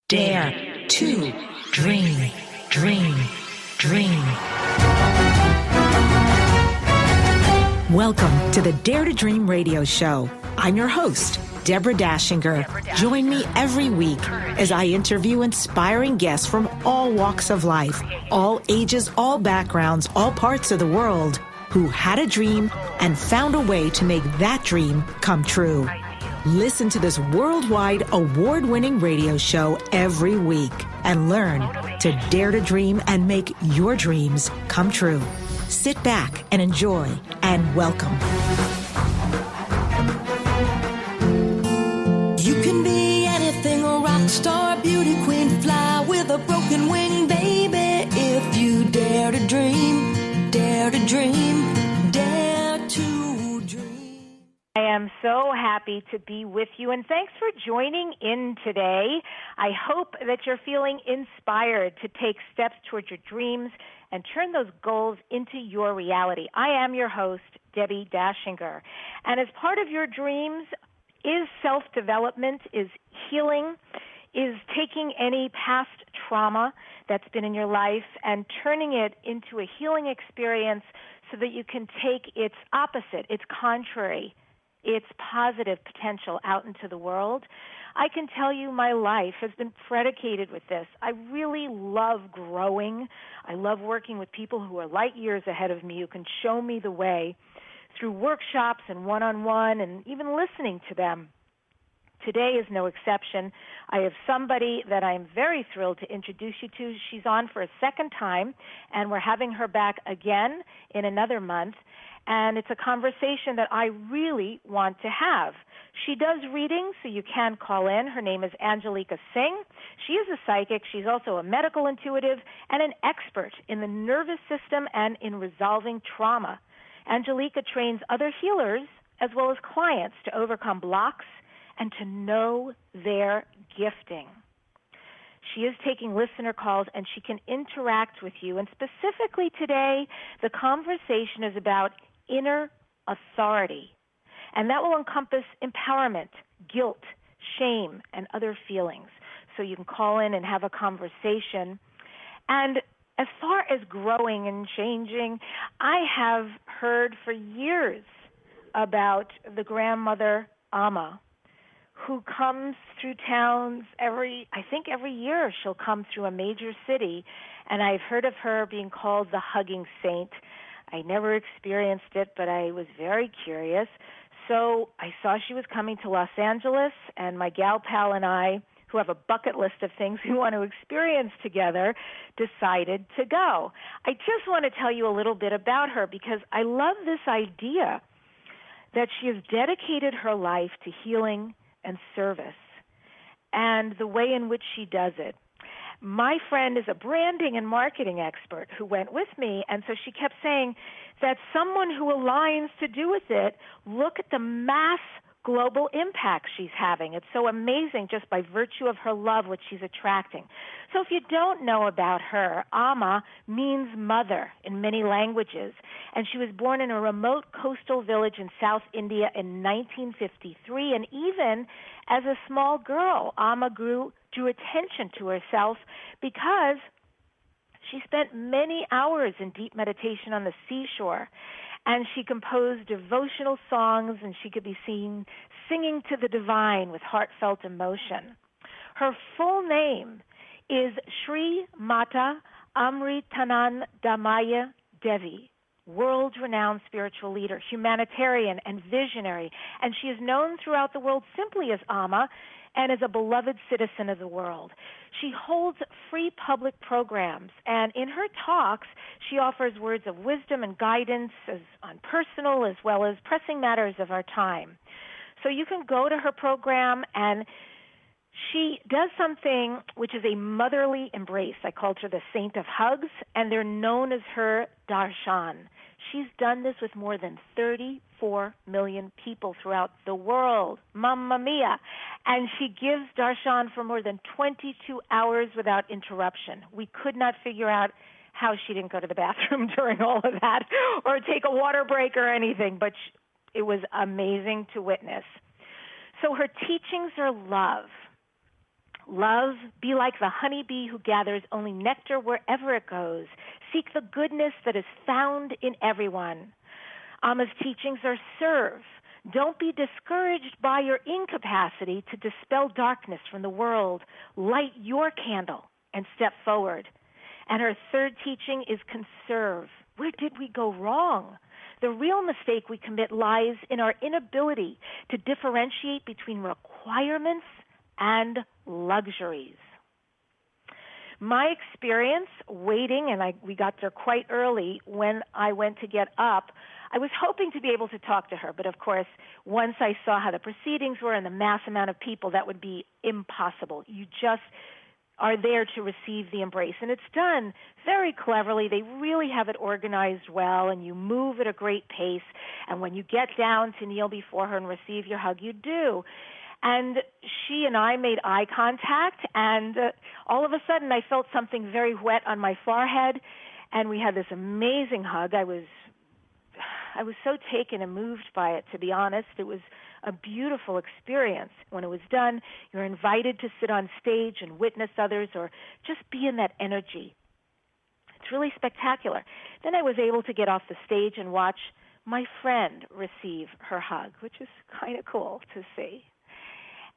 Dare to dream, dream, dream. Welcome to the Dare to Dream radio show. I'm your host, Debbi Dachinger. Join me every week as I interview inspiring guests from all walks of life, all ages, all backgrounds, all parts of the world, who had a dream and found a way to make that dream come true. Listen to this worldwide award-winning radio show every week and learn to dare to dream and make your dreams come true. Sit back and enjoy, and welcome. You can be anything, a rock star, beauty queen, fly with a broken wing, baby. If you dare to dream, dare to dream, dare to dream. I am so happy to be with you, and thanks for joining in today. I hope that you're feeling inspired to take steps towards your dreams and turn those goals into your reality. I am your host, Debbi Dachinger, and as part of your dreams is self-development, is healing, is taking any past trauma that's been in your life and turning it into a healing experience so that you can take its opposite, its contrary, its positive potential out into the world. I can tell you my life has been predicated with this. I really love growing. I love working with people who are light years ahead of me, who can show me the way through workshops and one-on-one and even listening to them. Today is no exception. I have somebody that I'm very thrilled to introduce you to. She's on for a second time, and we're having her back again in another month. And it's a conversation that I really want to have. She does readings, so you can call in. Her name is ANGEliCA Singh. She is a psychic. She's also a medical intuitive and an expert in the nervous system and in resolving trauma. ANGEliCA trains other healers as well as clients to overcome blocks and to know their gifting. She is taking listener calls, and she can interact with you. And specifically today, the conversation is about inner authority. And that will encompass empowerment, guilt, shame, and other feelings. So you can call in and have a conversation. And as far as growing and changing, I have heard for years about the grandmother Amma, who comes through towns every year. She'll come through a major city, and I've heard of her being called the hugging saint. I never experienced it, but I was very curious. So I saw she was coming to Los Angeles, and my gal pal and I, who have a bucket list of things we want to experience together, decided to go. I just want to tell you a little bit about her because I love this idea that she has dedicated her life to healing and service, and the way in which she does it. My friend is a branding and marketing expert who went with me, and so she kept saying that someone who aligns to do with it, look at the mass global impact she's having. It's so amazing just by virtue of her love, what she's attracting. So if you don't know about her, Amma means mother in many languages, and she was born in a remote coastal village in South India in 1953, and even as a small girl, Amma drew attention to herself because she spent many hours in deep meditation on the seashore, and she composed devotional songs, and she could be seen singing to the divine with heartfelt emotion. Her full name is Sri Mata Amritanandamaya Devi, world-renowned spiritual leader, humanitarian, and visionary, and she is known throughout the world simply as Amma and as a beloved citizen of the world. She holds free public programs, and in her talks, she offers words of wisdom and guidance on personal as well as pressing matters of our time. So you can go to her program, and she does something which is a motherly embrace. I called her the Saint of Hugs, and they're known as her darshan. She's done this with more than 34 million people throughout the world. Mamma mia. And she gives darshan for more than 22 hours without interruption. We could not figure out how she didn't go to the bathroom during all of that or take a water break or anything, but it was amazing to witness. So her teachings are love, Love, be like the honeybee who gathers only nectar wherever it goes. Seek the goodness that is found in everyone. Amma's teachings are serve. Don't be discouraged by your incapacity to dispel darkness from the world. Light your candle and step forward. And her third teaching is conserve. Where did we go wrong? The real mistake we commit lies in our inability to differentiate between requirements and luxuries. My experience waiting, and we got there quite early when I went to get up, I was hoping to be able to talk to her, but of course, once I saw how the proceedings were and the mass amount of people, that would be impossible. You just are there to receive the embrace. And it's done very cleverly. They really have it organized well, and you move at a great pace. And when you get down to kneel before her and receive your hug, you do. And she and I made eye contact, and all of a sudden I felt something very wet on my forehead, and we had this amazing hug. I was so taken and moved by it, to be honest. It was a beautiful experience. When it was done, you're invited to sit on stage and witness others or just be in that energy. It's really spectacular. Then I was able to get off the stage and watch my friend receive her hug, which is kind of cool to see.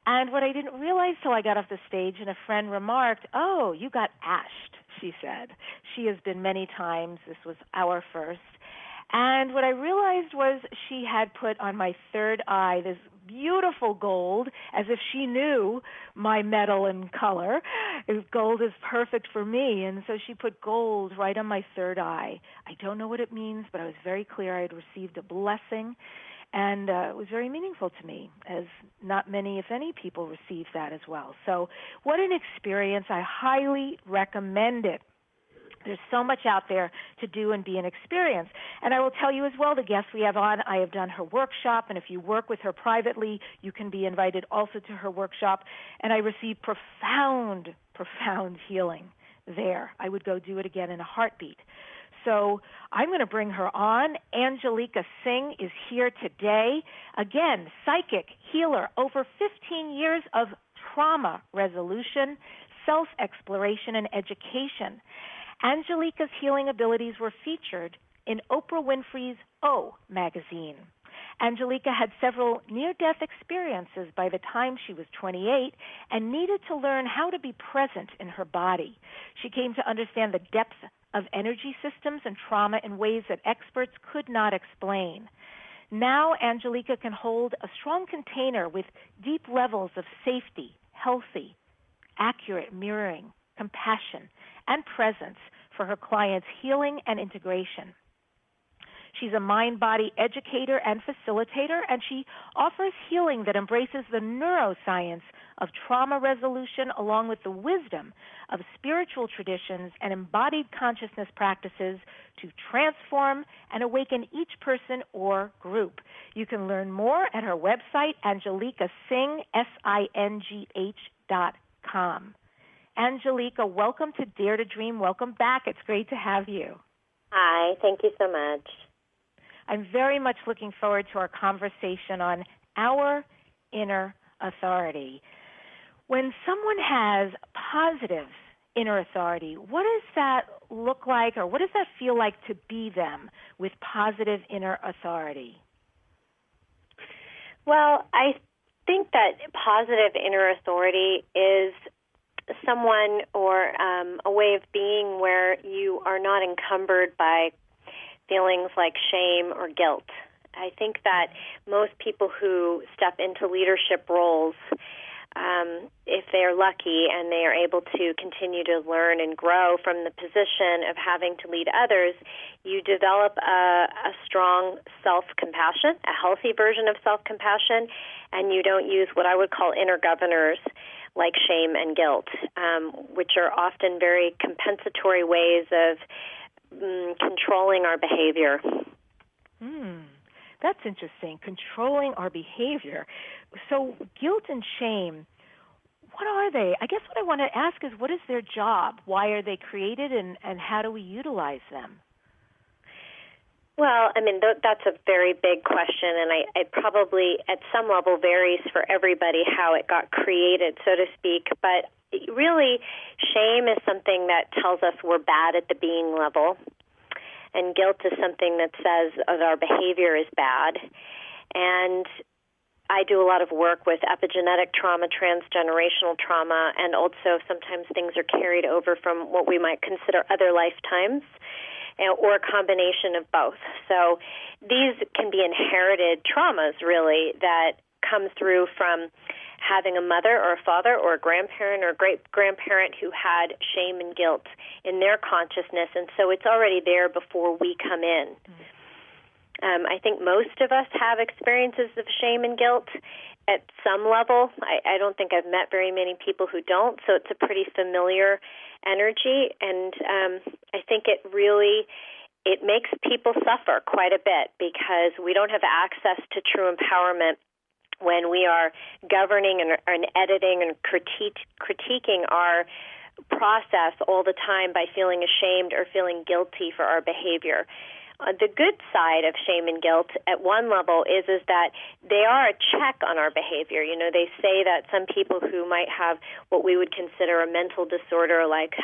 And what I didn't realize till I got off the stage, and a friend remarked, "Oh, you got ashed," she said. She has been many times. This was our first. And what I realized was she had put on my third eye this beautiful gold, as if she knew my metal and color. Gold is perfect for me, and so she put gold right on my third eye. I don't know what it means, but I was very clear I had received a blessing, and it was very meaningful to me, as not many, if any, people receive that as well. So what an experience. I highly recommend it. There's so much out there to do and be an experience. And I will tell you as well, the guests we have on, I have done her workshop, and if you work with her privately, you can be invited also to her workshop. And I received profound healing there. I would go do it again in a heartbeat. So I'm going to bring her on. ANGEliCA Singh is here today. Again, psychic, healer, over 15 years of trauma resolution, self-exploration, and education. ANGEliCA's healing abilities were featured in Oprah Winfrey's O magazine. ANGEliCA had several near-death experiences by the time she was 28 and needed to learn how to be present in her body. She came to understand the depth of energy systems and trauma in ways that experts could not explain. Now ANGEliCA can hold a strong container with deep levels of safety, healthy, accurate mirroring, compassion, and presence for her clients' healing and integration. She's a mind-body educator and facilitator, and she offers healing that embraces the neuroscience of trauma resolution along with the wisdom of spiritual traditions and embodied consciousness practices to transform and awaken each person or group. You can learn more at her website, ANGEliCA Singh, SINGH.com. ANGEliCA, welcome to Dare to Dream. Welcome back. It's great to have you. Hi, thank you so much. I'm very much looking forward to our conversation on our inner authority. When someone has positive inner authority, what does that look like, or what does that feel like to be them with positive inner authority? Well, I think that positive inner authority is someone or a way of being where you are not encumbered by feelings like shame or guilt. I think that most people who step into leadership roles, if they're lucky and they are able to continue to learn and grow from the position of having to lead others, you develop a strong self-compassion, a healthy version of self-compassion, and you don't use what I would call inner governors like shame and guilt, which are often very compensatory ways of controlling our behavior. That's interesting, controlling our behavior. So guilt and shame, what are they? I guess what I want to ask is, what is their job? Why are they created, and how do we utilize them? Well, I mean, that's a very big question, and it probably at some level varies for everybody how it got created, so to speak. But really, shame is something that tells us we're bad at the being level, and guilt is something that says that our behavior is bad. And I do a lot of work with epigenetic trauma, transgenerational trauma, and also sometimes things are carried over from what we might consider other lifetimes, or a combination of both. So these can be inherited traumas, really, that come through from having a mother or a father or a grandparent or a great-grandparent who had shame and guilt in their consciousness, and so it's already there before we come in. I think most of us have experiences of shame and guilt at some level. I don't think I've met very many people who don't, so it's a pretty familiar energy, and I think it makes people suffer quite a bit because we don't have access to true empowerment when we are governing and editing and critiquing our process all the time by feeling ashamed or feeling guilty for our behavior. The good side of shame and guilt at one level is that they are a check on our behavior. You know, they say that some people who might have what we would consider a mental disorder, like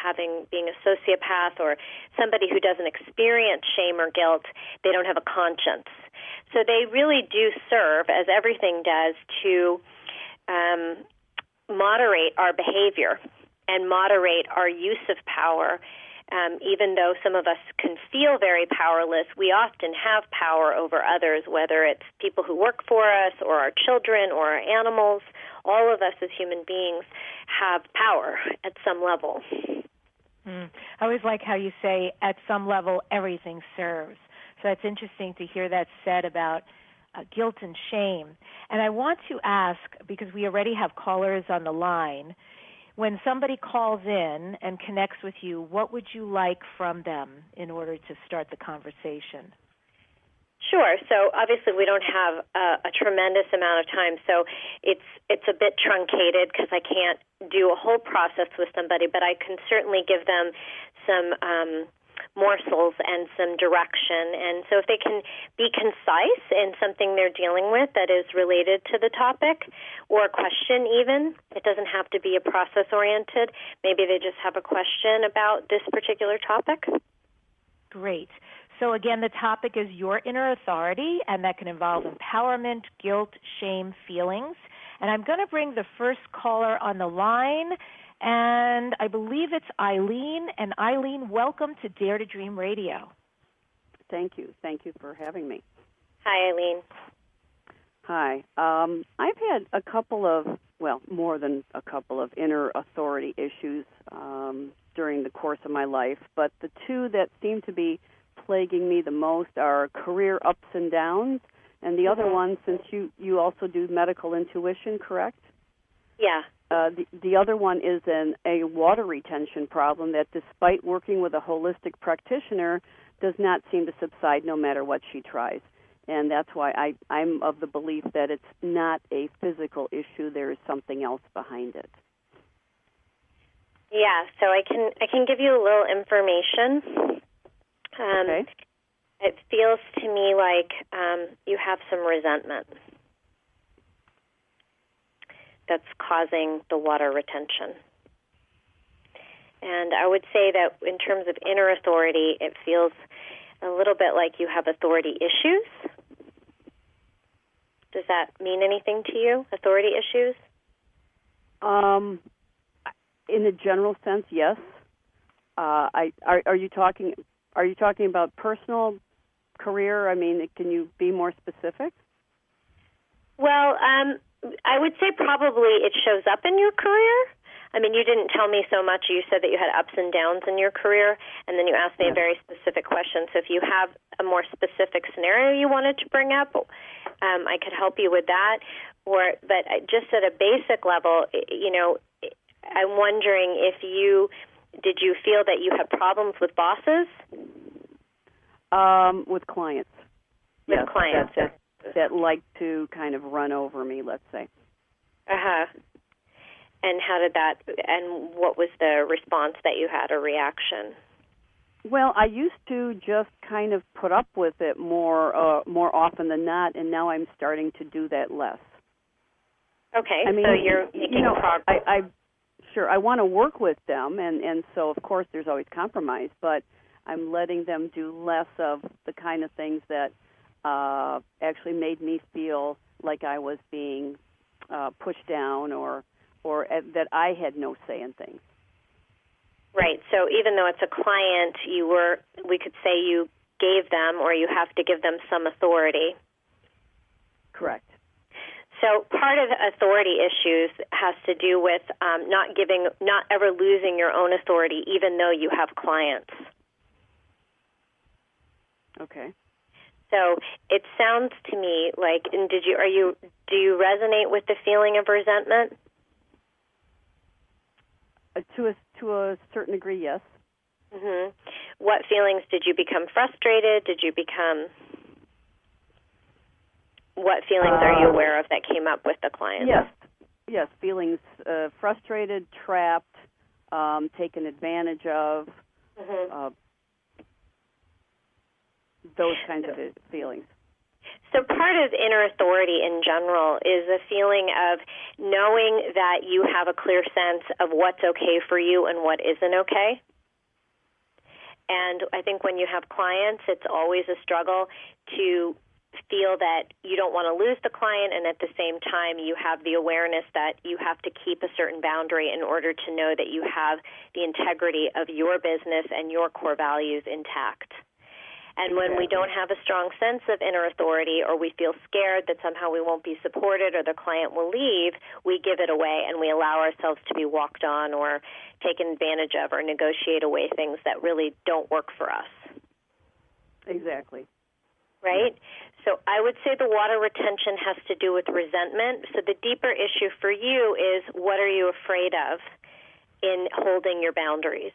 being a sociopath or somebody who doesn't experience shame or guilt, they don't have a conscience. So they really do serve, as everything does, to moderate our behavior and moderate our use of power. Even though some of us can feel very powerless, we often have power over others, whether it's people who work for us or our children or our animals. All of us as human beings have power at some level. I always like how you say, at some level, everything serves. So it's interesting to hear that said about guilt and shame. And I want to ask, because we already have callers on the line, when somebody calls in and connects with you, what would you like from them in order to start the conversation? Sure. So obviously we don't have a tremendous amount of time, so it's a bit truncated because I can't do a whole process with somebody, but I can certainly give them some morsels and some direction. And so if they can be concise in something they're dealing with that is related to the topic or a question even, it doesn't have to be a process-oriented. Maybe they just have a question about this particular topic. Great. So again, the topic is your inner authority, and that can involve empowerment, guilt, shame, feelings. And I'm going to bring the first caller on the line, and I believe it's Eileen. And Eileen, welcome to Dare to Dream Radio. Thank you. Thank you for having me. Hi, Eileen. Hi. I've had a couple of, more than a couple of inner authority issues during the course of my life, but the two that seem to be plaguing me the most are career ups and downs, and the other one, since you also do medical intuition, correct? Yeah. The other one is a water retention problem that, despite working with a holistic practitioner, does not seem to subside no matter what she tries. And that's why I'm of the belief that it's not a physical issue. There is something else behind it. Yeah, so I can give you a little information. Okay. It feels to me like you have some resentment that's causing the water retention. And I would say that in terms of inner authority, it feels a little bit like you have authority issues. Does that mean anything to you, authority issues? In a general sense, yes. Are you talking about personal career? I mean, can you be more specific? Well, I would say probably it shows up in your career. I mean, you didn't tell me so much. You said that you had ups and downs in your career, and then you asked me a very specific question. So if you have a more specific scenario you wanted to bring up, I could help you with that. But just at a basic level, I'm wondering did you feel that you had problems with bosses? With clients. With yes, clients. That like to kind of run over me, let's say. Uh-huh. And what was the response that you had, or reaction? Well, I used to just kind of put up with it more often than not, and now I'm starting to do that less. Okay, I mean, so you're making progress. sure. I want to work with them, and so, of course, there's always compromise, but I'm letting them do less of the kind of things that actually made me feel like I was being pushed down or that I had no say in things. Right. So even though it's a client, we could say you gave them, or you have to give them some authority. Correct. So part of authority issues has to do with not ever losing your own authority, even though you have clients. Okay. So it sounds to me like, and do you resonate with the feeling of resentment? To a certain degree, yes. Mm-hmm. What feelings did you become frustrated? What feelings are you aware of that came up with the client? Yes, feelings frustrated, trapped, taken advantage of, those kinds of feelings. So part of inner authority in general is a feeling of knowing that you have a clear sense of what's okay for you and what isn't okay. And I think when you have clients, it's always a struggle to feel that you don't want to lose the client, and at the same time you have the awareness that you have to keep a certain boundary in order to know that you have the integrity of your business and your core values intact. And when we don't have a strong sense of inner authority, or we feel scared that somehow we won't be supported or the client will leave, we give it away and we allow ourselves to be walked on or taken advantage of or negotiate away things that really don't work for us. Exactly. Right? So I would say the water retention has to do with resentment. So the deeper issue for you is, what are you afraid of in holding your boundaries?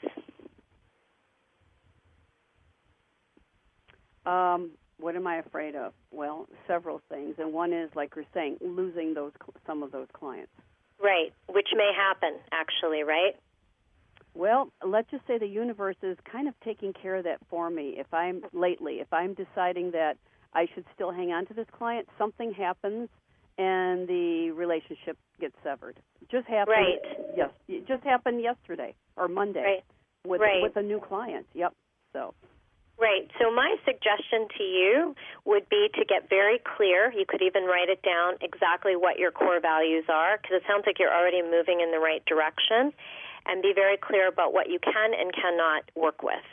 What am I afraid of? Well, several things, and one is, like you're saying, losing some of those clients. Right, which may happen, actually, right? Well, let's just say the universe is kind of taking care of that for me. If I'm deciding that I should still hang on to this client, something happens and the relationship gets severed. Just happened. Right. Yes, it just happened yesterday or Monday with a new client. Yep. So. Right. So my suggestion to you would be to get very clear. You could even write it down exactly what your core values are, because it sounds like you're already moving in the right direction, and be very clear about what you can and cannot work with.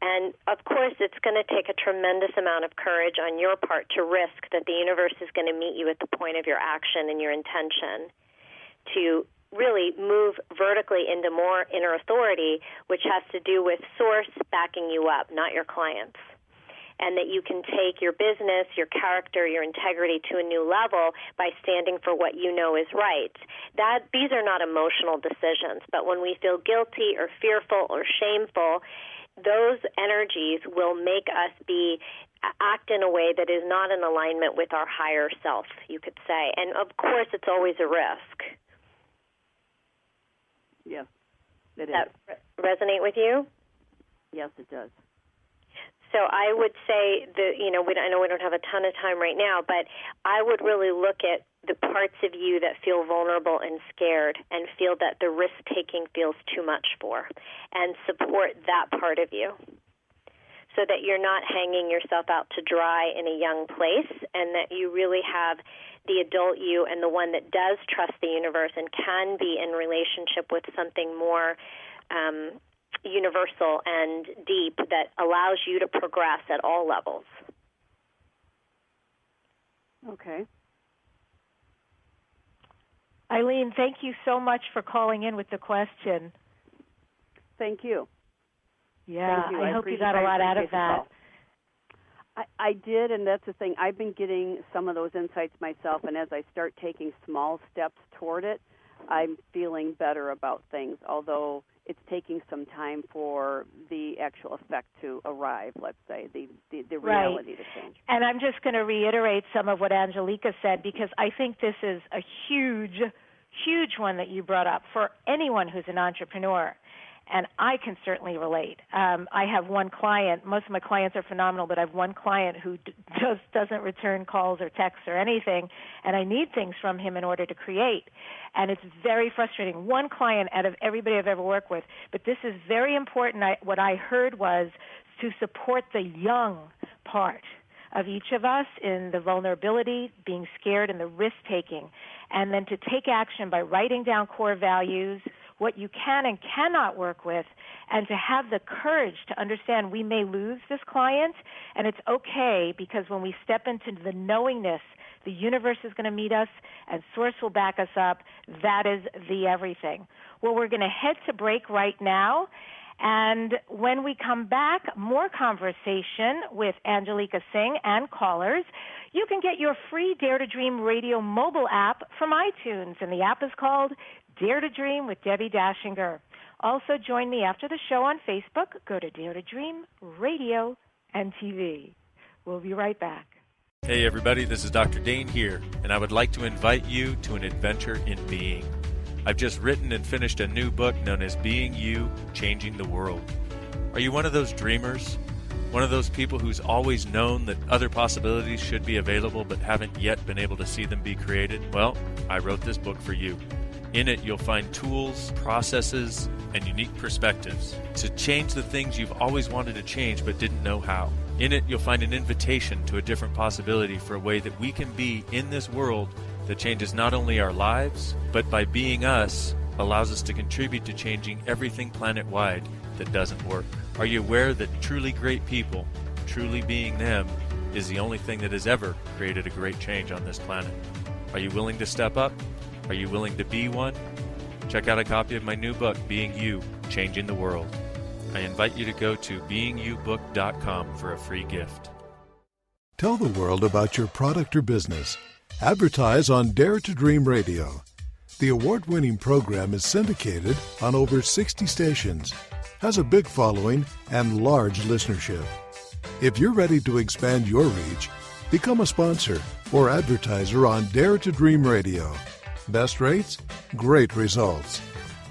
And, of course, it's going to take a tremendous amount of courage on your part to risk that the universe is going to meet you at the point of your action and your intention to really move vertically into more inner authority, which has to do with source backing you up, not your clients. And that you can take your business, your character, your integrity to a new level by standing for what you know is right. These are not emotional decisions, but when we feel guilty or fearful or shameful, those energies will make us act in a way that is not in alignment with our higher self, you could say. And, of course, it's always a risk. Yes, it does. That resonate with you? Yes, it does. So I would say that, I know we don't have a ton of time right now, but I would really look at the parts of you that feel vulnerable and scared and feel that the risk-taking feels too much for, and support that part of you so that you're not hanging yourself out to dry in a young place, and that you really have the adult you and the one that does trust the universe and can be in relationship with something more universal and deep that allows you to progress at all levels. Okay. Eileen, thank you so much for calling in with the question. Thank you. Yeah, Thank you. I hope you got a lot out of that. I did, and that's the thing. I've been getting some of those insights myself, and as I start taking small steps toward it, I'm feeling better about things, although it's taking some time for the actual effect to arrive, let's say, the reality to change. And I'm just going to reiterate some of what ANGEliCA said, because I think this is a huge, huge one that you brought up for anyone who's an entrepreneur. And I can certainly relate. I have one client. Most of my clients are phenomenal, but I have one client who just doesn't return calls or texts or anything, and I need things from him in order to create. And it's very frustrating. One client out of everybody I've ever worked with. But this is very important. What I heard was to support the young part of each of us in the vulnerability, being scared, and the risk-taking, and then to take action by writing down core values, what you can and cannot work with, and to have the courage to understand we may lose this client, and it's okay because when we step into the knowingness, the universe is going to meet us and Source will back us up. That is the everything. Well, we're going to head to break right now. And when we come back, more conversation with ANGEliCA Singh and callers. You can get your free Dare to Dream radio mobile app from iTunes, and the app is called Dare to Dream with Debbi Dachinger. Also, join me after the show on Facebook. Go to Dare to Dream Radio and TV. We'll be right back. Hey everybody, this is Dr. Dane here, and I would like to invite you to an adventure in being. I've just written and finished a new book known as Being You, Changing the World. Are you one of those dreamers? One of those people who's always known that other possibilities should be available but haven't yet been able to see them be created? Well, I wrote this book for you. In it, you'll find tools, processes, and unique perspectives to change the things you've always wanted to change but didn't know how. In it, you'll find an invitation to a different possibility for a way that we can be in this world that changes not only our lives, but by being us, allows us to contribute to changing everything planet-wide that doesn't work. Are you aware that truly great people, truly being them, is the only thing that has ever created a great change on this planet? Are you willing to step up? Are you willing to be one? Check out a copy of my new book, Being You, Changing the World. I invite you to go to beingyoubook.com for a free gift. Tell the world about your product or business. Advertise on Dare to Dream Radio. The award-winning program is syndicated on over 60 stations, has a big following, and large listenership. If you're ready to expand your reach, become a sponsor or advertiser on Dare to Dream Radio. Best rates? Great results.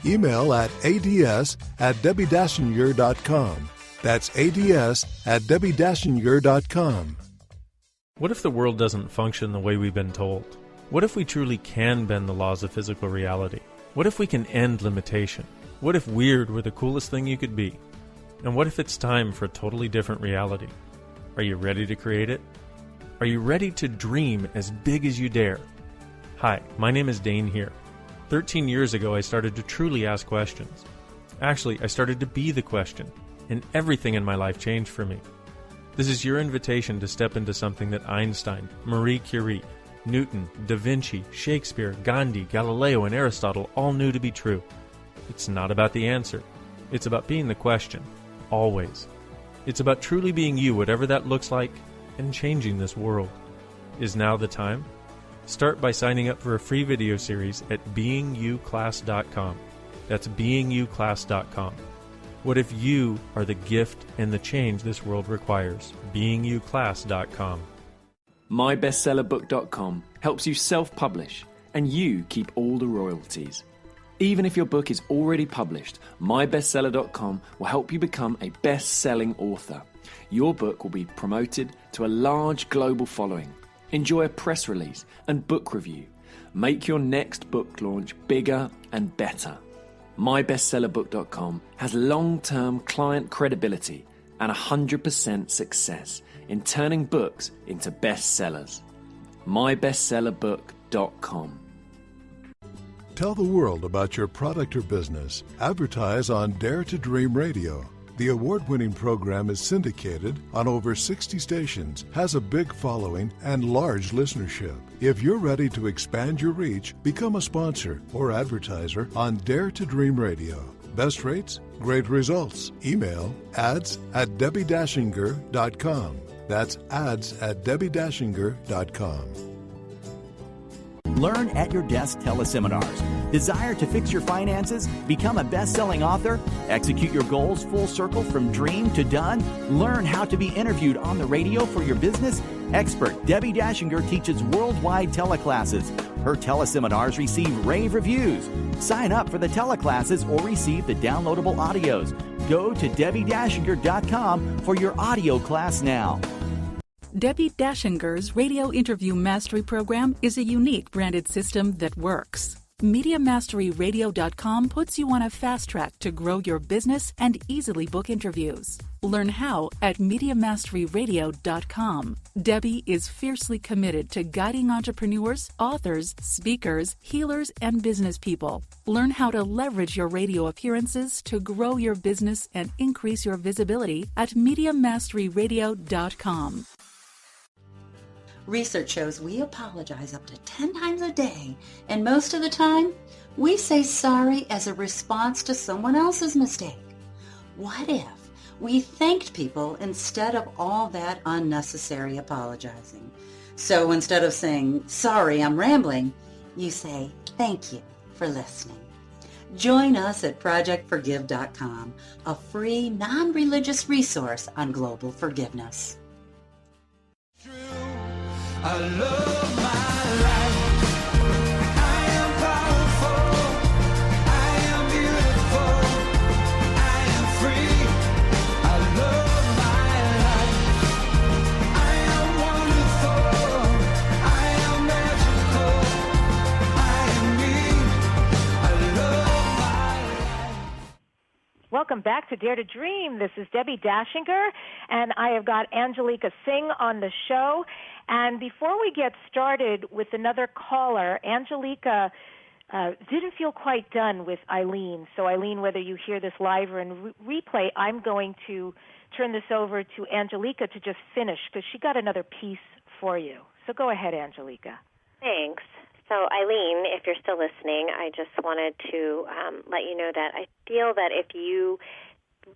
Email at ads@DebbiDachinger.com. That's ads@DebbiDachinger.com. What if the world doesn't function the way we've been told? What if we truly can bend the laws of physical reality? What if we can end limitation? What if weird were the coolest thing you could be? And what if it's time for a totally different reality? Are you ready to create it? Are you ready to dream as big as you dare? Hi, my name is Dane here. 13 years ago, I started to truly ask questions. Actually, I started to be the question, and everything in my life changed for me. This is your invitation to step into something that Einstein, Marie Curie, Newton, Da Vinci, Shakespeare, Gandhi, Galileo, and Aristotle all knew to be true. It's not about the answer. It's about being the question, always. It's about truly being you, whatever that looks like, and changing this world. Is now the time? Start by signing up for a free video series at beingyouclass.com. That's beingyouclass.com. What if you are the gift and the change this world requires? beingyouclass.com. MyBestsellerBook.com helps you self-publish, and you keep all the royalties. Even if your book is already published, MyBestseller.com will help you become a best-selling author. Your book will be promoted to a large global following. Enjoy a press release and book review. Make your next book launch bigger and better. MyBestsellerBook.com has long-term client credibility and 100% success in turning books into bestsellers. MyBestsellerBook.com. Tell the world about your product or business. Advertise on Dare to Dream Radio. The award-winning program is syndicated on over 60 stations, has a big following, and large listenership. If you're ready to expand your reach, become a sponsor or advertiser on Dare to Dream Radio. Best rates? Great results. Email ads@DebbiDachinger.com. That's ads@DebbiDachinger.com. Learn at your desk teleseminars. Desire to fix your finances? Become a best-selling author? Execute your goals full circle from dream to done? Learn how to be interviewed on the radio for your business? Expert Debbi Dachinger teaches worldwide teleclasses. Her teleseminars receive rave reviews. Sign up for the teleclasses or receive the downloadable audios. Go to DebbiDachinger.com for your audio class now. Debbi Dachinger's Radio Interview Mastery Program is a unique branded system that works. MediaMasteryRadio.com puts you on a fast track to grow your business and easily book interviews. Learn how at MediaMasteryRadio.com. Debbi is fiercely committed to guiding entrepreneurs, authors, speakers, healers, and business people. Learn how to leverage your radio appearances to grow your business and increase your visibility at MediaMasteryRadio.com. Research shows we apologize up to 10 times a day, and most of the time, we say sorry as a response to someone else's mistake. What if we thanked people instead of all that unnecessary apologizing? So instead of saying, sorry, I'm rambling, you say, thank you for listening. Join us at ProjectForgive.com, a free, non-religious resource on global forgiveness. I love my life. I am powerful. I am beautiful. I am free. I love my life. I am wonderful. I am magical. I am me. I love my life. Welcome back to Dare to Dream. This is Debbi Dachinger, and I have got ANGEliCA Singh on the show. And before we get started with another caller, ANGEliCA didn't feel quite done with Eileen. So, Eileen, whether you hear this live or in replay, I'm going to turn this over to ANGEliCA to just finish because she got another piece for you. So go ahead, ANGEliCA. Thanks. So, Eileen, if you're still listening, I just wanted to let you know that I feel that if you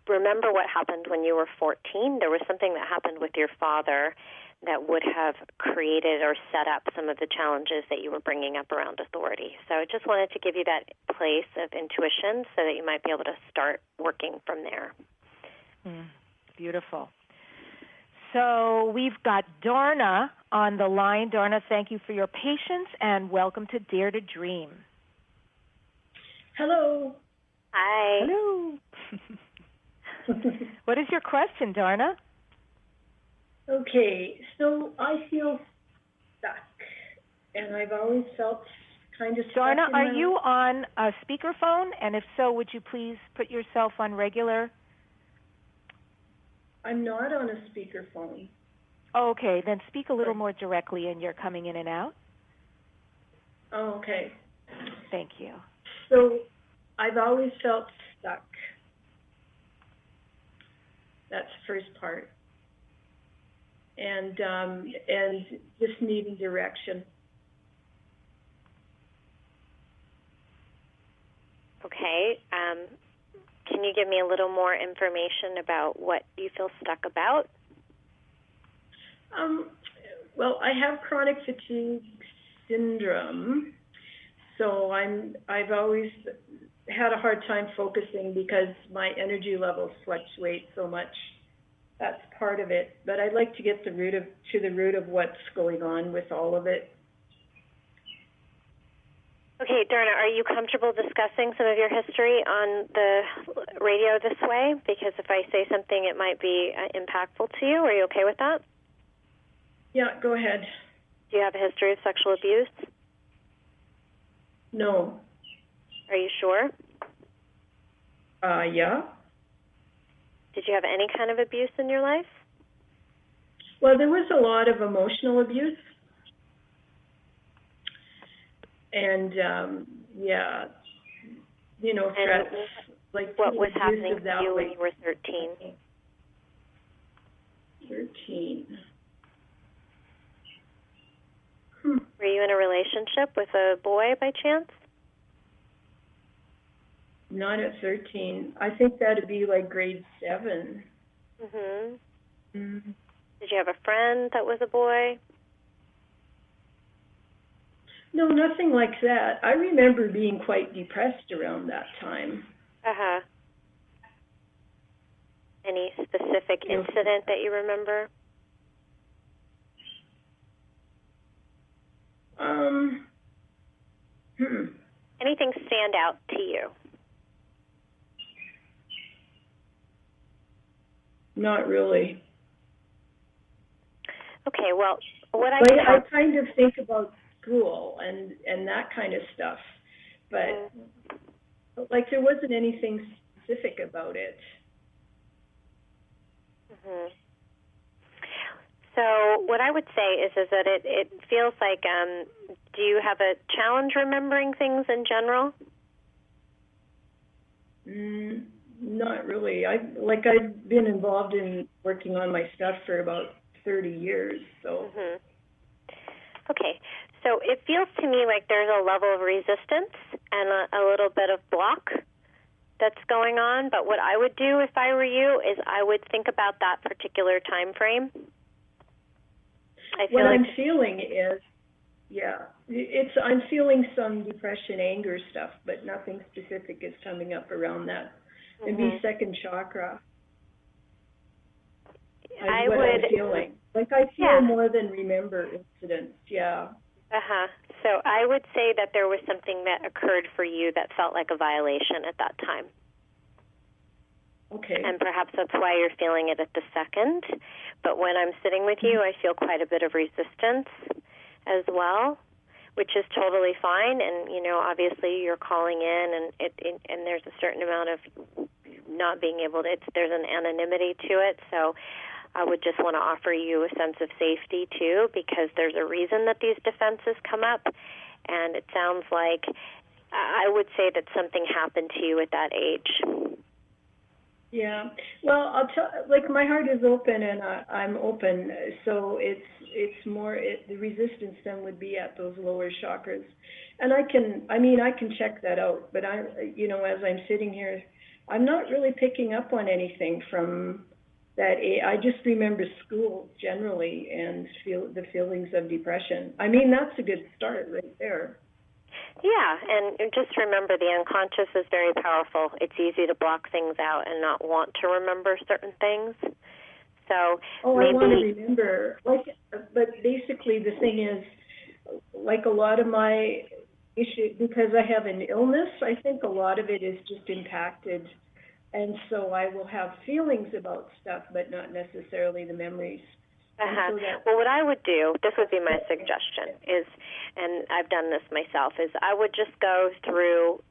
remember what happened when you were 14, there was something that happened with your father that would have created or set up some of the challenges that you were bringing up around authority. So I just wanted to give you that place of intuition so that you might be able to start working from there. Beautiful. So we've got Darna on the line. Darna, thank you for your patience, and welcome to Dare to Dream. Hello. Hi. Hello. What is your question, Darna? Okay, so I feel stuck, and I've always felt kind of stuck. Darna, are you on a speakerphone? And if so, would you please put yourself on regular? I'm not on a speakerphone. Oh, okay, then speak a little more directly, and you're coming in and out. Oh, okay. Thank you. So I've always felt stuck. That's the first part. And just needing direction. Okay. Can you give me a little more information about what you feel stuck about? Well, I have chronic fatigue syndrome, so I've always had a hard time focusing because my energy levels fluctuate so much. That's part of it, but I'd like to get to the root of what's going on with all of it. Okay, Darna, are you comfortable discussing some of your history on the radio this way? Because if I say something, it might be impactful to you. Are you okay with that? Yeah, go ahead. Do you have a history of sexual abuse? No. Are you sure? Yeah. Did you have any kind of abuse in your life? Well, there was a lot of emotional abuse. And, yeah, you know, threats. Like what was happening to you when you were 13? 13. Were you in a relationship with a boy by chance? Not at 13. I think that'd be like grade 7. Did you have a friend that was a boy? No, nothing like that. I remember being quite depressed around that time. Any specific incident that you remember? anything stand out to you? Not really. Okay, well, what I kind of think about school and that kind of stuff, but like there wasn't anything specific about it. Mm-hmm. So what I would say is that it feels like, do you have a challenge remembering things in general? Not really. I've been involved in working on my stuff for about 30 years, so. Mm-hmm. Okay, so it feels to me like there's a level of resistance and a little bit of block that's going on, but what I would do if I were you is I would think about that particular time frame. What I'm feeling is, I'm feeling some depression, anger stuff, but nothing specific is coming up around that. And be second chakra. I'm feeling. Like I feel more than remember incidents, So I would say that there was something that occurred for you that felt like a violation at that time. Okay. And perhaps that's why you're feeling it at the second. But when I'm sitting with you, I feel quite a bit of resistance as well, which is totally fine. And, obviously you're calling in and there's a certain amount of not being able to, there's an anonymity to it. So I would just want to offer you a sense of safety, too, because there's a reason that these defenses come up. And it sounds like I would say that something happened to you at that age. Yeah. Well, I'll tell. Like my heart is open, and I'm open. So it's more. The resistance then would be at those lower chakras, and I can check that out. But as I'm sitting here, I'm not really picking up on anything from that. I just remember school generally and the feelings of depression. That's a good start right there. Yeah, and just remember the unconscious is very powerful. It's easy to block things out and not want to remember certain things. So maybe, I want to remember. But basically the thing is, like a lot of my issue, because I have an illness, I think a lot of it is just impacted. And so I will have feelings about stuff, but not necessarily the memories. Well, what I would do, this would be my suggestion, is, and I've done this myself, is I would just go through,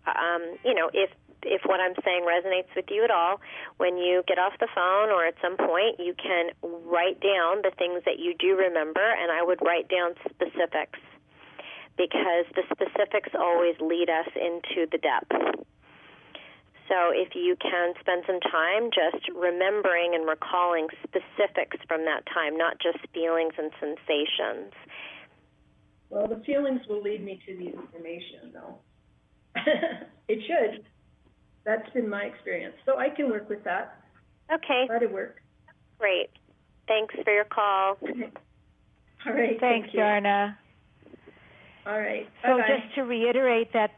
if what I'm saying resonates with you at all, when you get off the phone or at some point, you can write down the things that you do remember, and I would write down specifics, because the specifics always lead us into the depth. So if you can spend some time just remembering and recalling specifics from that time, not just feelings and sensations. Well, the feelings will lead me to the information, though. It should. That's been my experience. So I can work with that. Okay. That'll work. Great. Thanks for your call. Okay. All right. Thanks, thank you. Yarna. All right. So Bye-bye. just to reiterate that,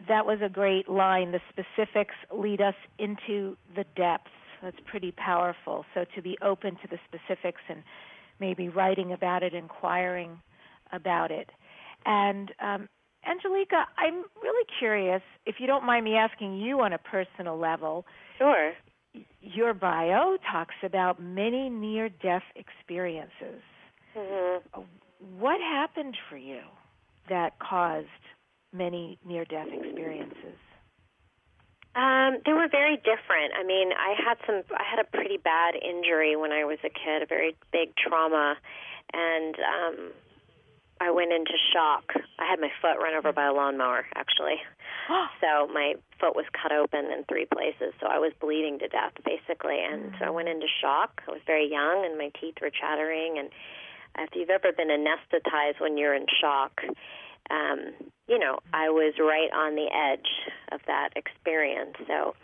that was a great line. The specifics lead us into the depths. That's pretty powerful. So to be open to the specifics and maybe writing about it, inquiring about it. And ANGEliCA, I'm really curious, if you don't mind me asking you on a personal level. Sure. Your bio talks about many near-death experiences. Mm-hmm. What happened for you that caused many near-death experiences? They were very different. I had a pretty bad injury when I was a kid, a very big trauma, and I went into shock. I had my foot run over by a lawnmower, actually. So my foot was cut open in 3 places, so I was bleeding to death, basically, and so I went into shock. I was very young, and my teeth were chattering, and if you've ever been anesthetized when you're in shock, I was right on the edge of that experience. So,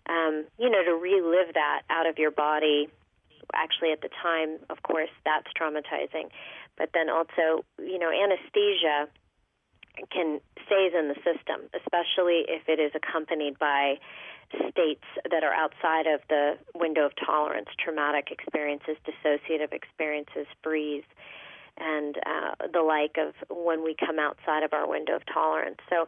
to relive that out of your body, actually at the time, of course, that's traumatizing. But then also, anesthesia stays in the system, especially if it is accompanied by states that are outside of the window of tolerance, traumatic experiences, dissociative experiences, freeze. and the like of when we come outside of our window of tolerance. So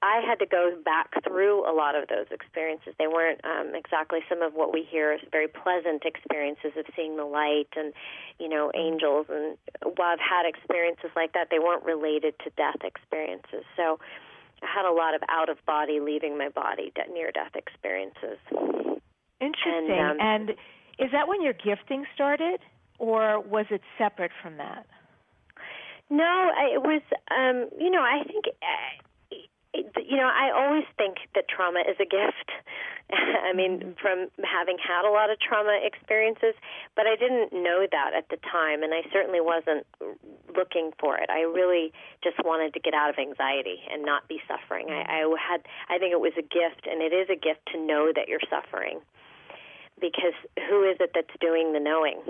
I had to go back through a lot of those experiences. They weren't exactly some of what we hear as very pleasant experiences of seeing the light and, angels. And while I've had experiences like that, they weren't related to death experiences. So I had a lot of out-of-body, leaving my body, near-death experiences. Interesting. And is that when your gifting started, or was it separate from that? No, it was, I think... I always think that trauma is a gift. I mean, from having had a lot of trauma experiences, but I didn't know that at the time, and I certainly wasn't looking for it. I really just wanted to get out of anxiety and not be suffering. I think it was a gift, and it is a gift to know that you're suffering, because who is it that's doing the knowing?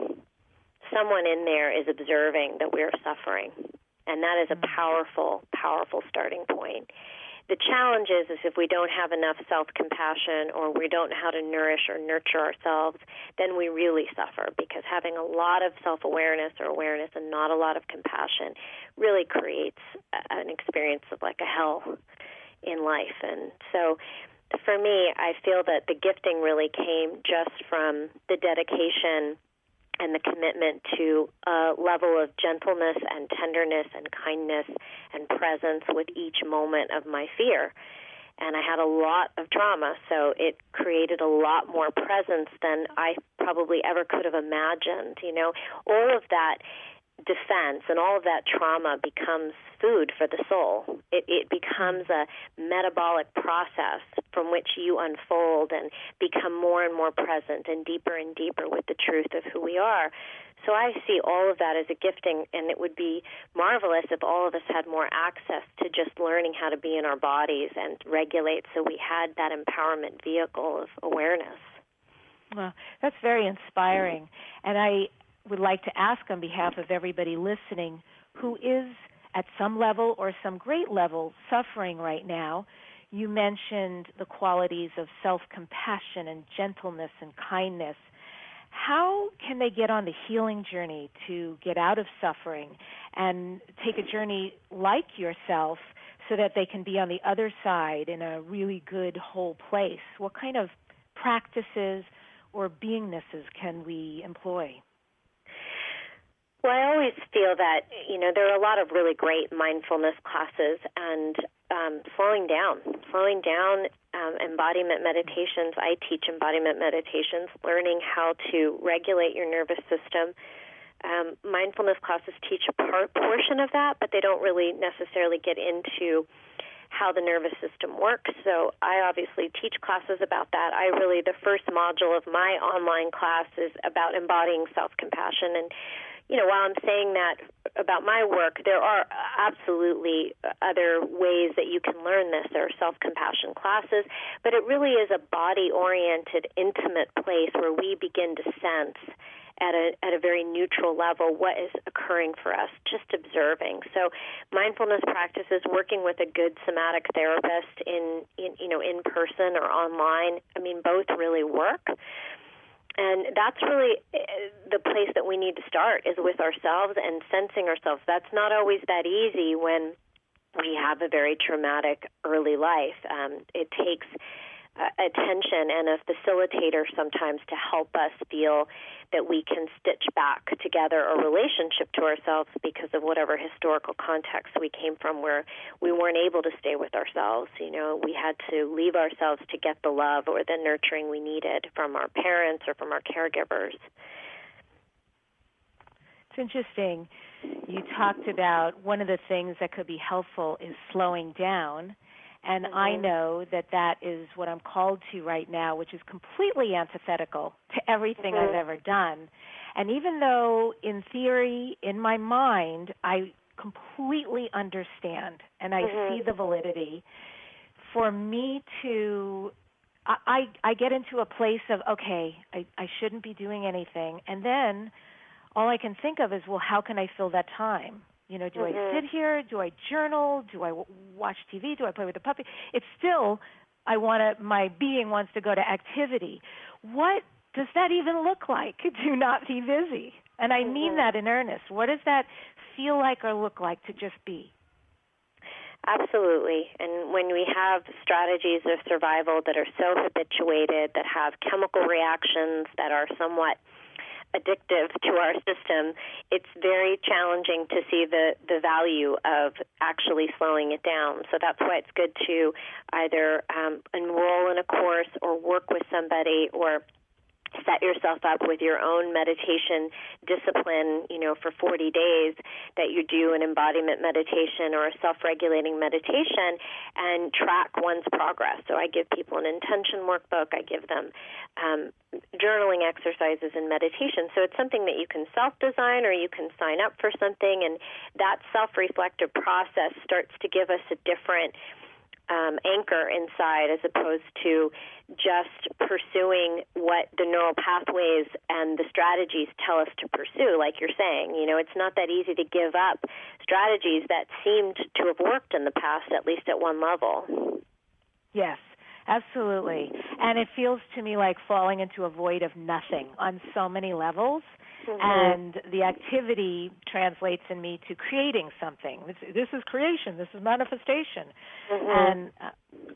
Someone in there is observing that we're suffering, and that is a powerful, powerful starting point. The challenge is if we don't have enough self-compassion, or we don't know how to nourish or nurture ourselves, then we really suffer, because having a lot of self-awareness or awareness and not a lot of compassion really creates an experience of like a hell in life. And so for me, I feel that the gifting really came just from the dedication and the commitment to a level of gentleness and tenderness and kindness and presence with each moment of my fear. And I had a lot of trauma, so it created a lot more presence than I probably ever could have imagined. All of that defense and all of that trauma becomes food for the soul. It becomes a metabolic process from which you unfold and become more and more present and deeper with the truth of who we are. So I see all of that as a gifting, and it would be marvelous if all of us had more access to just learning how to be in our bodies and regulate, so we had that empowerment vehicle of awareness. Well, that's very inspiring. And I would like to ask on behalf of everybody listening who is at some level or some great level suffering right now. You mentioned the qualities of self-compassion and gentleness and kindness. How can they get on the healing journey to get out of suffering and take a journey like yourself so that they can be on the other side in a really good, whole place? What kind of practices or beingnesses can we employ? Well, I always feel that, there are a lot of really great mindfulness classes, and slowing down, embodiment meditations. I teach embodiment meditations, learning how to regulate your nervous system. Mindfulness classes teach a portion of that, but they don't really necessarily get into how the nervous system works. So I obviously teach classes about that. The first module of my online class is about embodying self-compassion. And while I'm saying that about my work, there are absolutely other ways that you can learn this. There are self-compassion classes, but it really is a body-oriented, intimate place where we begin to sense at a very neutral level what is occurring for us, just observing. So mindfulness practices, working with a good somatic therapist in person or online, both really work. And that's really the place that we need to start, is with ourselves and sensing ourselves. That's not always that easy when we have a very traumatic early life. It takes attention and a facilitator sometimes to help us feel that we can stitch back together a relationship to ourselves because of whatever historical context we came from, where we weren't able to stay with ourselves. We had to leave ourselves to get the love or the nurturing we needed from our parents or from our caregivers. It's interesting. You talked about one of the things that could be helpful is slowing down. And I know that is what I'm called to right now, which is completely antithetical to everything I've ever done. And even though in theory, in my mind, I completely understand and I see the validity, for me to, I get into a place of, okay, I shouldn't be doing anything. And then all I can think of is, well, how can I fill that time? Do I sit here? Do I journal? Do I watch TV? Do I play with the puppy? It's still, my being wants to go to activity. What does that even look like, to not be busy? And I mean that in earnest. What does that feel like or look like to just be? Absolutely. And when we have strategies of survival that are so habituated, that have chemical reactions that are somewhat addictive to our system, it's very challenging to see the value of actually slowing it down. So that's why it's good to either enroll in a course or work with somebody or set yourself up with your own meditation discipline, for 40 days, that you do an embodiment meditation or a self-regulating meditation and track one's progress. So I give people an intention workbook. I give them journaling exercises and meditation. So it's something that you can self-design or you can sign up for something, and that self-reflective process starts to give us a different anchor inside, as opposed to just pursuing what the neural pathways and the strategies tell us to pursue. Like you're saying, it's not that easy to give up strategies that seemed to have worked in the past, at least at one level. Yes, absolutely. And it feels to me like falling into a void of nothing on so many levels. And the activity translates in me to creating something. This is creation. This is manifestation. And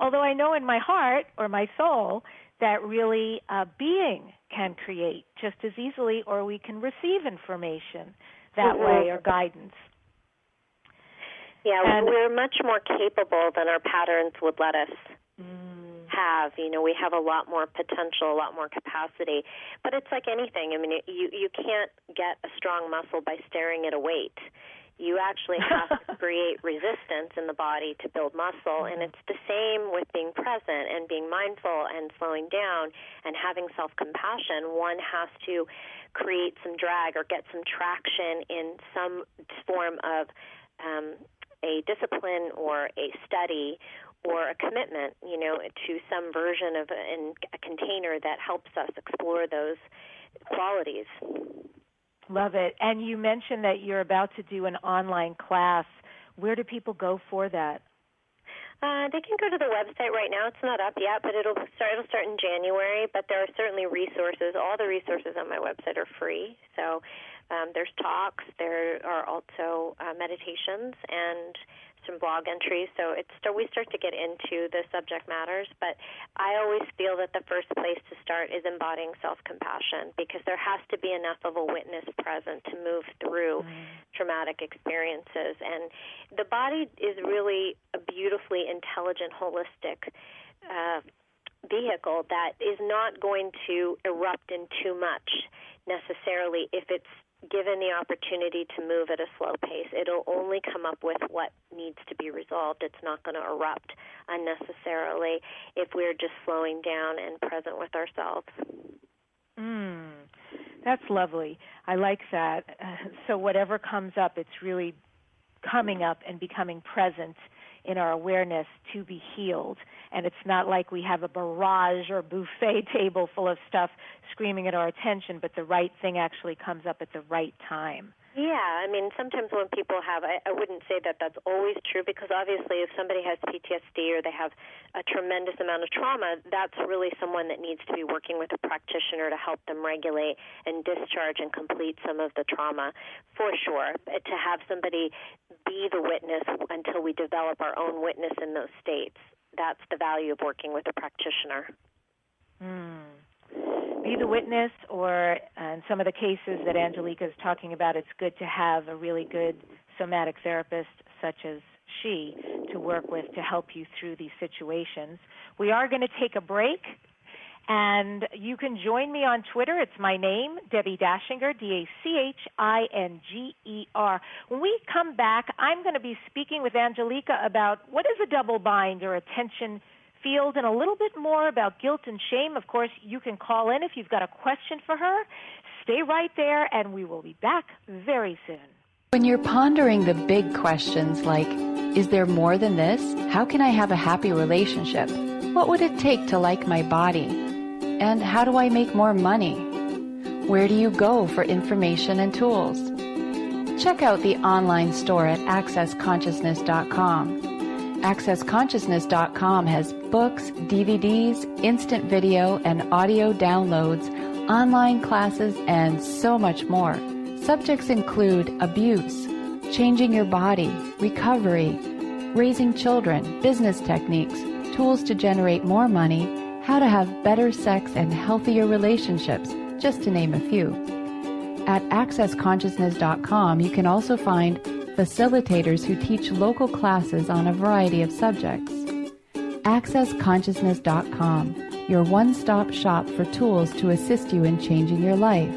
although I know in my heart or my soul that really being can create just as easily, or we can receive information that way or guidance. Yeah, and we're much more capable than our patterns would let us have. We have a lot more potential, a lot more capacity. But it's like anything. I mean, you can't get a strong muscle by staring at a weight. You actually have to create resistance in the body to build muscle, and it's the same with being present and being mindful and slowing down and having self-compassion. One has to create some drag or get some traction in some form of a discipline or a study or a commitment, to some version of a container that helps us explore those qualities. Love it. And you mentioned that you're about to do an online class. Where do people go for that? They can go to the website right now. It's not up yet, but it'll start in January. But there are certainly resources. All the resources on my website are free. So there's talks. There are also meditations and some blog entries. So we start to get into the subject matters. But I always feel that the first place to start is embodying self-compassion, because there has to be enough of a witness present to move through traumatic experiences. And the body is really a beautifully intelligent, holistic vehicle that is not going to erupt in too much necessarily if it's given the opportunity to move at a slow pace. It'll only come up with what needs to be resolved. It's not going to erupt unnecessarily if we're just slowing down and present with ourselves. That's lovely. I like that. So whatever comes up, it's really coming up and becoming present in our awareness to be healed. And it's not like we have a barrage or buffet table full of stuff screaming at our attention, but the right thing actually comes up at the right time. Yeah, I mean, sometimes when people have, I wouldn't say that that's always true, because obviously if somebody has PTSD or they have a tremendous amount of trauma, that's really someone that needs to be working with a practitioner to help them regulate and discharge and complete some of the trauma, for sure. But to have somebody be the witness until we develop our own witness in those states, that's the value of working with a practitioner. Be the witness, or in some of the cases that ANGEliCA is talking about, it's good to have a really good somatic therapist such as she to work with to help you through these situations. We are going to take a break, and you can join me on Twitter. It's my name, Debbi Dachinger, Dachinger. When we come back, I'm going to be speaking with ANGEliCA about what is a double bind or attention field, and a little bit more about guilt and shame. Of course, you can call in if you've got a question for her. Stay right there, and we will be back very soon. When you're pondering the big questions like, is there more than this? How can I have a happy relationship? What would it take to like my body? And how do I make more money? Where do you go for information and tools? Check out the online store at accessconsciousness.com. AccessConsciousness.com has books, DVDs, instant video and audio downloads, online classes, and so much more. Subjects include abuse, changing your body, recovery, raising children, business techniques, tools to generate more money, how to have better sex and healthier relationships, just to name a few. At accessconsciousness.com, you can also find facilitators who teach local classes on a variety of subjects. AccessConsciousness.com, your one-stop shop for tools to assist you in changing your life.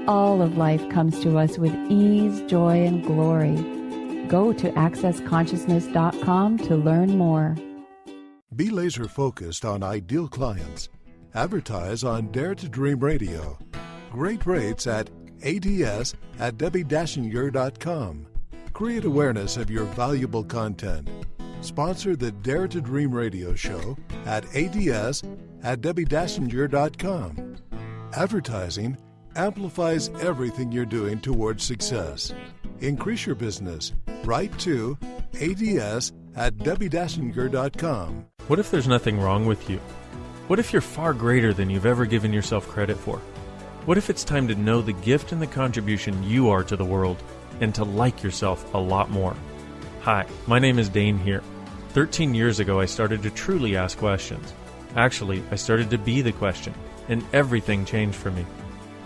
All of life comes to us with ease, joy, and glory. Go to AccessConsciousness.com to learn more. Be laser focused on ideal clients. Advertise on Dare to Dream Radio. Great rates at ads@DebbiDachinger.com. Create awareness of your valuable content. Sponsor the Dare to Dream Radio show at ads@DebbiDachinger.com. Advertising amplifies everything you're doing towards success. Increase your business. Write to ads@DebbiDachinger.com. What if there's nothing wrong with you? What if you're far greater than you've ever given yourself credit for? What if it's time to know the gift and the contribution you are to the world and to like yourself a lot more? Hi, my name is Dane here. 13 years ago, I started to truly ask questions. Actually, I started to be the question, and everything changed for me.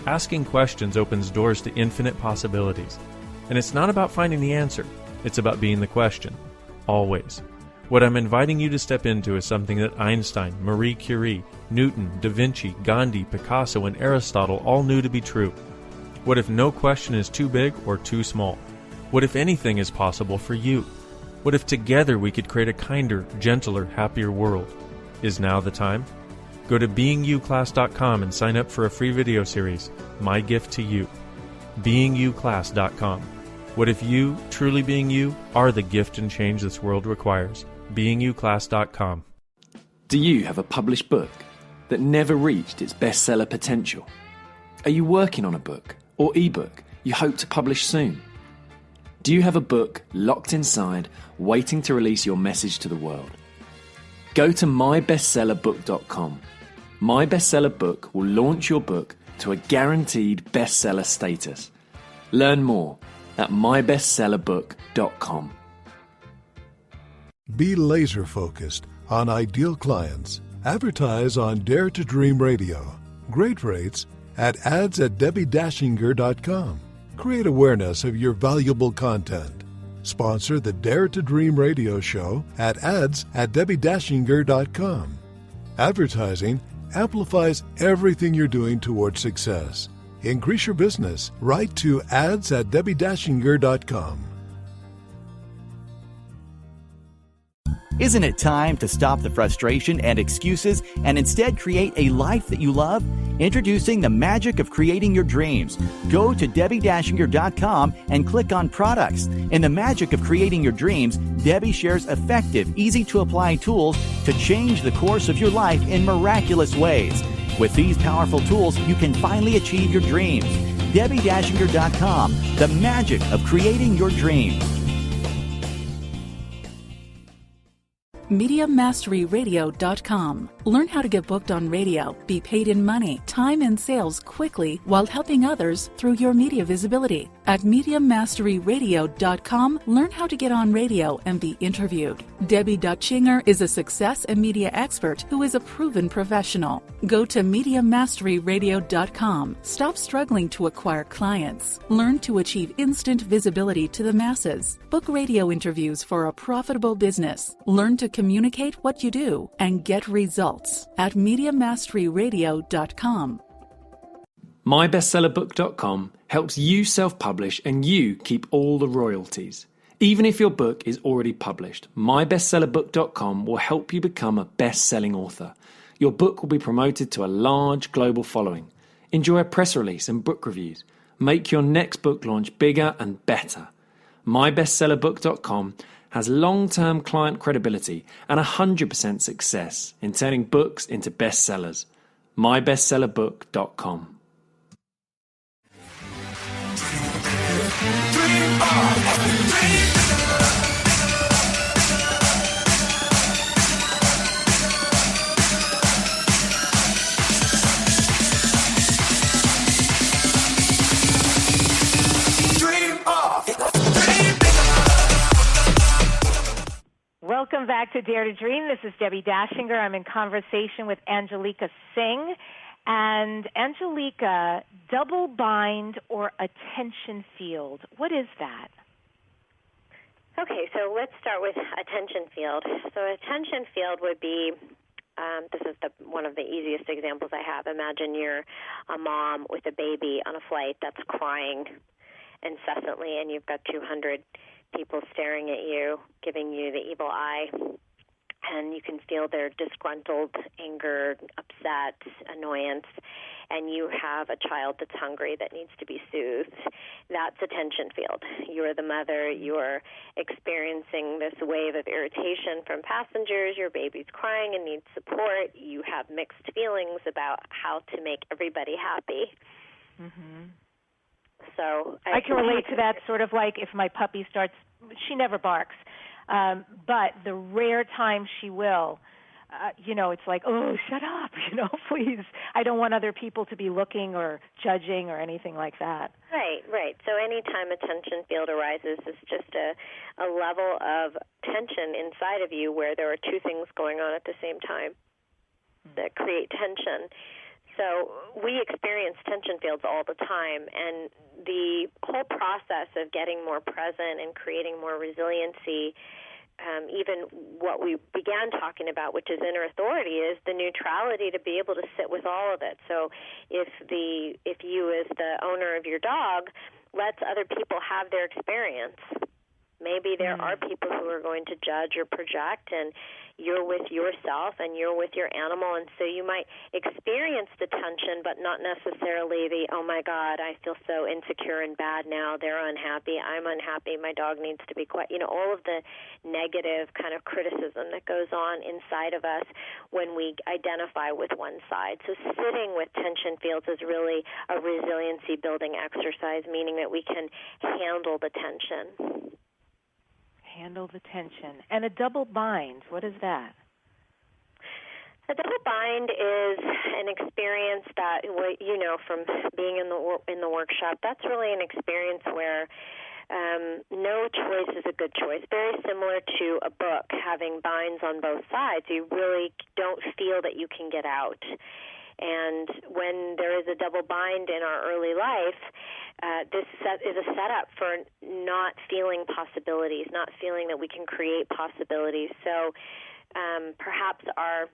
Asking questions opens doors to infinite possibilities. And it's not about finding the answer, it's about being the question. Always. What I'm inviting you to step into is something that Einstein, Marie Curie, Newton, Da Vinci, Gandhi, Picasso, and Aristotle all knew to be true. What if no question is too big or too small? What if anything is possible for you? What if together we could create a kinder, gentler, happier world? Is now the time? Go to beingyouclass.com and sign up for a free video series, My Gift to You. beingyouclass.com. What if you, truly being you, are the gift and change this world requires? beingyouclass.com. Do you have a published book that never reached its bestseller potential? Are you working on a book or ebook you hope to publish soon? Do you have a book locked inside, waiting to release your message to the world? Go to mybestsellerbook.com. My Bestseller Book will launch your book to a guaranteed bestseller status. Learn more at mybestsellerbook.com. Be laser focused on ideal clients. Advertise on Dare to Dream Radio. Great rates at ads@DebbiDachinger.com. Create awareness of your valuable content. Sponsor the Dare to Dream Radio show at ads@DebbiDachinger.com. Advertising amplifies everything you're doing towards success. Increase your business. Write to ads@DebbiDachinger.com. Isn't it time to stop the frustration and excuses and instead create a life that you love? Introducing the magic of creating your dreams. Go to DebbiDachinger.com and click on products. In the magic of creating your dreams, Debbie shares effective, easy-to-apply tools to change the course of your life in miraculous ways. With these powerful tools, you can finally achieve your dreams. DebbiDachinger.com, the magic of creating your dreams. MediaMasteryRadio.com. Learn how to get booked on radio, be paid in money, time, and sales quickly while helping others through your media visibility. At MediaMasteryRadio.com, learn how to get on radio and be interviewed. Debbi Dachinger is a success and media expert who is a proven professional. Go to MediaMasteryRadio.com. Stop struggling to acquire clients. Learn to achieve instant visibility to the masses. Book radio interviews for a profitable business. Learn to communicate what you do and get results at MediaMasteryRadio.com. MyBestsellerBook.com helps you self-publish and you keep all the royalties. Even if your book is already published, MyBestsellerBook.com will help you become a best-selling author. Your book will be promoted to a large global following. Enjoy a press release and book reviews. Make your next book launch bigger and better. MyBestsellerBook.com has long-term client credibility and 100% success in turning books into bestsellers. MyBestsellerBook.com. Dream on. Welcome back to Dare to Dream. This is Debbi Dachinger. I'm in conversation with ANGEliCA Singh. And ANGEliCA, double bind or attention field, what is that? Okay, so let's start with attention field. So attention field would be, this is one of the easiest examples I have. Imagine you're a mom with a baby on a flight that's crying incessantly, and you've got 200 people staring at you, giving you the evil eye, and you can feel their disgruntled anger, upset, annoyance, and you have a child that's hungry that needs to be soothed. That's attention field. You're the mother. You're experiencing this wave of irritation from passengers. Your baby's crying and needs support. You have mixed feelings about how to make everybody happy. Mm-hmm. So I can relate to that, sort of like if my puppy starts, she never barks, but the rare time she will, it's like, oh, shut up, please. I don't want other people to be looking or judging or anything like that. Right. So anytime attention field arises, it's just a level of tension inside of you where there are two things going on at the same time that create tension. So we experience tension fields all the time, and the whole process of getting more present and creating more resiliency, even what we began talking about, which is inner authority, is the neutrality to be able to sit with all of it. So if you as the owner of your dog lets other people have their experience, maybe there are people who are going to judge or project, and you're with yourself and you're with your animal, and so you might experience the tension, but not necessarily the, oh, my God, I feel so insecure and bad now. They're unhappy. I'm unhappy. My dog needs to be quiet. All of the negative kind of criticism that goes on inside of us when we identify with one side. So sitting with tension fields is really a resiliency-building exercise, meaning that we can handle the tension. Handle the tension. And a double bind, what is that? A double bind is an experience that, from being in the workshop, that's really an experience where no choice is a good choice. Very similar to a book having binds on both sides. You really don't feel that you can get out. And when there is a double bind in our early life, this is a setup for not feeling possibilities, not feeling that we can create possibilities. So perhaps our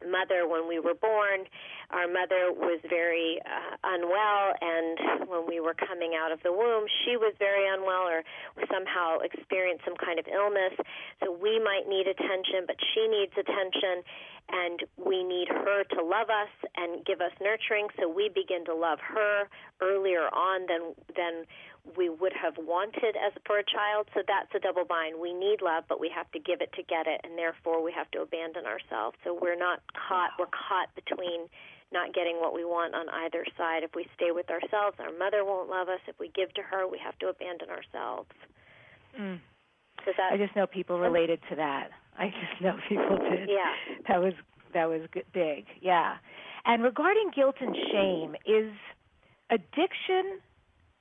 mother, when we were born, our mother was very unwell, and when we were coming out of the womb, she was very unwell or somehow experienced some kind of illness. So we might need attention, but she needs attention, and we need her to love us and give us nurturing, so we begin to love her earlier on than we would have wanted for a child. So that's a double bind. We need love, but we have to give it to get it, and therefore we have to abandon ourselves. So we're caught between not getting what we want on either side. If we stay with ourselves, our mother won't love us. If we give to her, we have to abandon ourselves. I just know people related to that. I just know people did. Yeah. That was big. Yeah. And regarding guilt and shame, is addiction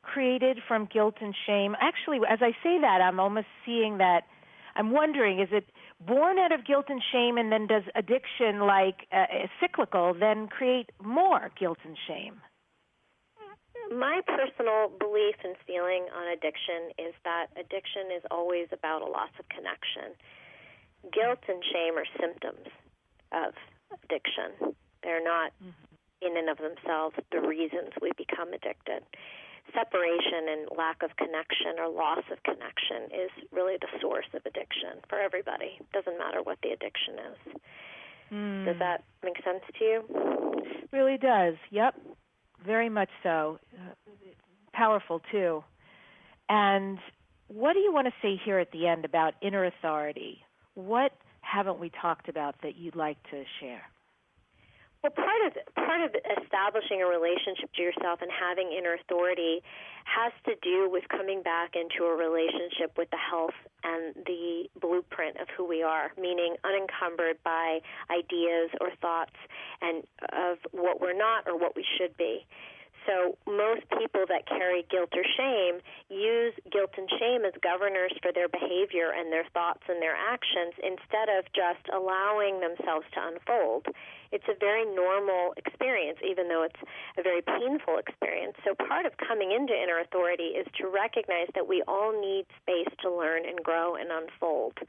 created from guilt and shame? Actually, as I say that, I'm almost seeing that. I'm wondering, is it born out of guilt and shame, and then does addiction, like cyclical, then create more guilt and shame? My personal belief and feeling on addiction is that addiction is always about a loss of connection. Guilt and shame are symptoms of addiction. They're not in and of themselves the reasons we become addicted. Separation and lack of connection or loss of connection is really the source of addiction for everybody. It doesn't matter what the addiction is. Does that make sense to you? Really does. Yep. Very much so. Powerful, too. And what do you want to say here at the end about inner authority? What haven't we talked about that you'd like to share? Well, part of establishing a relationship to yourself and having inner authority has to do with coming back into a relationship with the health and the blueprint of who we are, meaning unencumbered by ideas or thoughts and of what we're not or what we should be. So most people that carry guilt or shame use guilt and shame as governors for their behavior and their thoughts and their actions instead of just allowing themselves to unfold. It's a very normal experience, even though it's a very painful experience. So part of coming into inner authority is to recognize that we all need space to learn and grow and unfold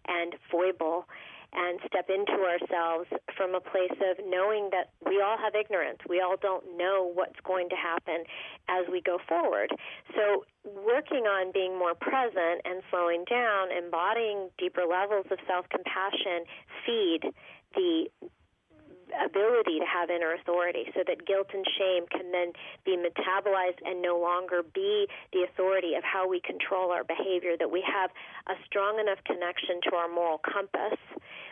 and foible and step into ourselves from a place of knowing that we all have ignorance. We all don't know what's going to happen as we go forward. So working on being more present and slowing down, embodying deeper levels of self-compassion, feed the ability to have inner authority so that guilt and shame can then be metabolized and no longer be the authority of how we control our behavior, that we have a strong enough connection to our moral compass,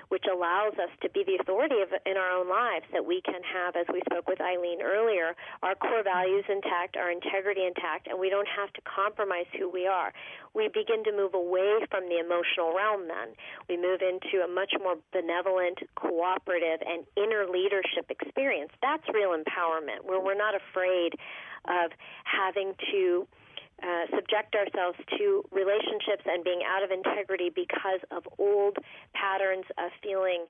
which allows us to be the authority in our own lives, that we can have, as we spoke with Eileen earlier, our core values intact, our integrity intact, and we don't have to compromise who we are. We begin to move away from the emotional realm then. We move into a much more benevolent, cooperative, and inner leadership experience. That's real empowerment, where we're not afraid of having to subject ourselves to relationships and being out of integrity because of old patterns of feeling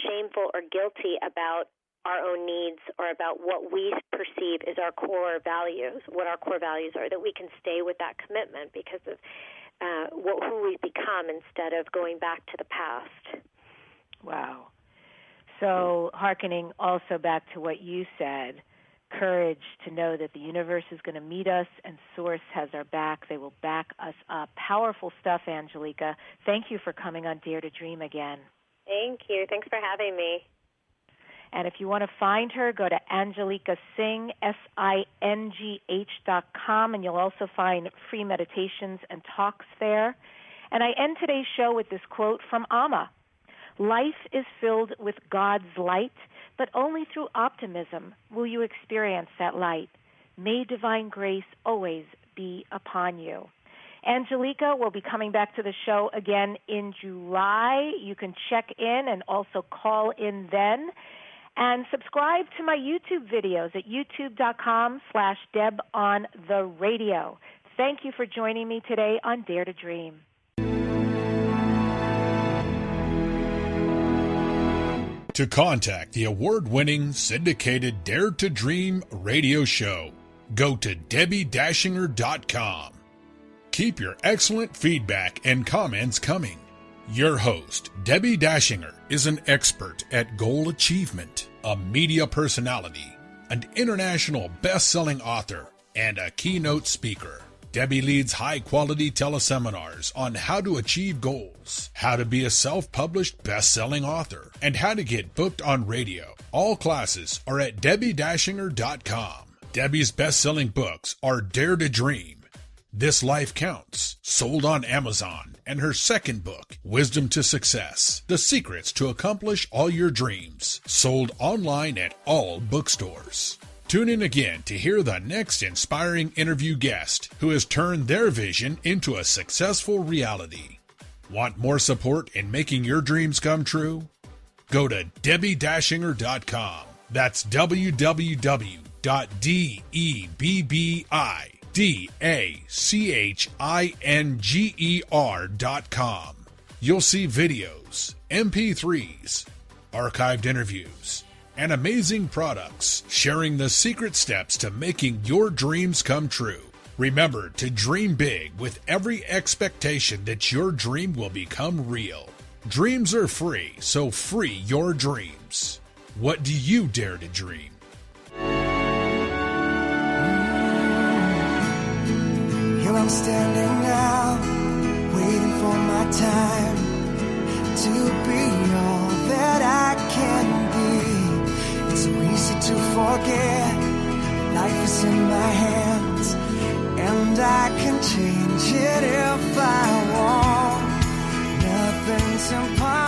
shameful or guilty about our own needs or about what we perceive as our core values, what our core values are, that we can stay with that commitment because of who we've become instead of going back to the past. Wow. So hearkening also back to what you said, courage to know that the universe is going to meet us and Source has our back. They will back us up. Powerful stuff, ANGEliCA. Thank you for coming on Dare to Dream again. Thank you. Thanks for having me. And if you want to find her, go to ANGEliCA Singh, SINGH.com, and you'll also find free meditations and talks there. And I end today's show with this quote from Amma. Life is filled with God's light, but only through optimism will you experience that light. May divine grace always be upon you. ANGEliCA will be coming back to the show again in July. You can check in and also call in then. And subscribe to my YouTube videos at youtube.com/DebOnTheRadio. Thank you for joining me today on Dare to Dream. To contact the award-winning syndicated Dare to Dream radio show, go to DebbiDachinger.com. Keep your excellent feedback and comments coming. Your host, Debbi Dachinger, is an expert at goal achievement, a media personality, an international best-selling author, and a keynote speaker. Debbi leads high-quality teleseminars on how to achieve goals, how to be a self-published best-selling author, and how to get booked on radio. All classes are at DebbiDachinger.com. Debbi's best-selling books are Dare to Dream, This Life Counts, sold on Amazon, and her second book, Wisdom to Success, The Secrets to Accomplish All Your Dreams, sold online at all bookstores. Tune in again to hear the next inspiring interview guest who has turned their vision into a successful reality. Want more support in making your dreams come true? Go to DebbiDachinger.com. That's www.DebbiDachinger.com. You'll see videos, MP3s, archived interviews, and amazing products sharing the secret steps to making your dreams come true. Remember to dream big with every expectation that your dream will become real. Dreams are free, so free your dreams. What do you dare to dream? Here I'm standing now, waiting for my time to be all that I can be. It's so easy to forget, life is in my hands, and I can change it if I want. Nothing's impossible.